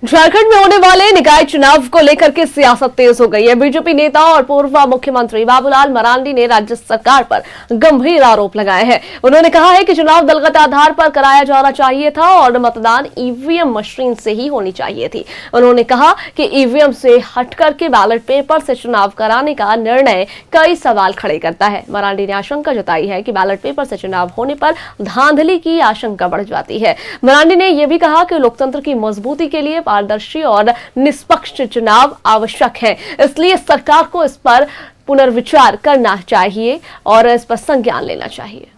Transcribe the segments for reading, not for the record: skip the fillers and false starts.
झारखंड में होने वाले निकाय चुनाव को लेकर के सियासत तेज हो गई है। बीजेपी नेता और पूर्व मुख्यमंत्री बाबूलाल मरांडी ने राज्य सरकार पर गंभीर आरोप लगाए हैं। उन्होंने कहा है कि चुनाव दलगत आधार पर कराया जाना चाहिए था और मतदान ईवीएम मशीन से ही होनी चाहिए थी। उन्होंने कहा कि ईवीएम से हटकर के बैलेट पेपर से चुनाव कराने का निर्णय कई सवाल खड़े करता है। मरांडी ने आशंका जताई है कि बैलेट पेपर से चुनाव होने पर धांधली की आशंका बढ़ जाती है। मरांडी ने यह भी कहा कि लोकतंत्र की मजबूती के लिए पारदर्शी और निष्पक्ष चुनाव आवश्यक है, इसलिए सरकार को इस पर पुनर्विचार करना चाहिए और इस पर संज्ञान लेना चाहिए।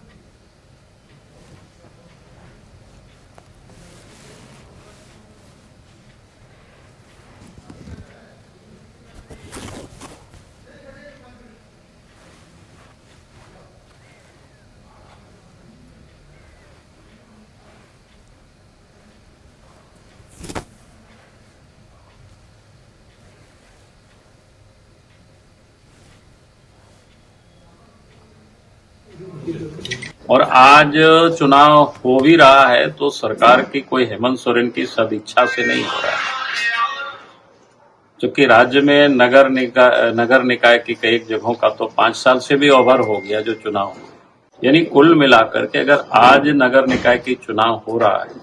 और आज चुनाव हो भी रहा है तो सरकार की कोई हेमंत सोरेन की सदिच्छा से नहीं हो रहा है, क्योंकि राज्य में नगर निकाय की कई जगहों का तो 5 साल से भी ओवर हो गया जो चुनाव हुआ। यानी कुल मिलाकर के अगर आज नगर निकाय की चुनाव हो रहा है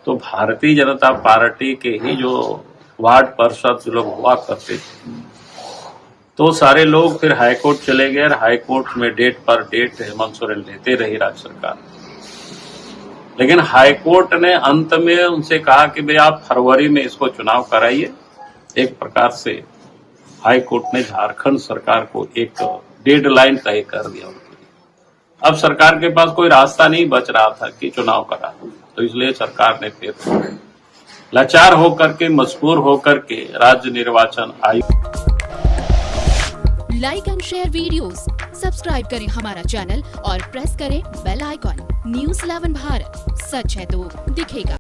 तो भारतीय जनता पार्टी के ही जो वार्ड पार्षद लोग हुआ करते थे तो सारे लोग फिर हाईकोर्ट चले गए और हाईकोर्ट में डेट पर डेट हेमंत सोरेन लेते रही राज्य सरकार। लेकिन हाईकोर्ट ने अंत में उनसे कहा कि भाई आप फरवरी में इसको चुनाव कराइए। एक प्रकार से हाईकोर्ट ने झारखंड सरकार को एक डेडलाइन तय कर दिया उनके लिए। अब सरकार के पास कोई रास्ता नहीं बच रहा था कि चुनाव करा, तो इसलिए सरकार ने फिर लाचार होकर के मजबूर होकर के राज्य निर्वाचन आयोग like and share videos, subscribe करें हमारा चैनल और प्रेस करें बेल आइकॉन। न्यूज़ 11 भारत, सच है तो दिखेगा।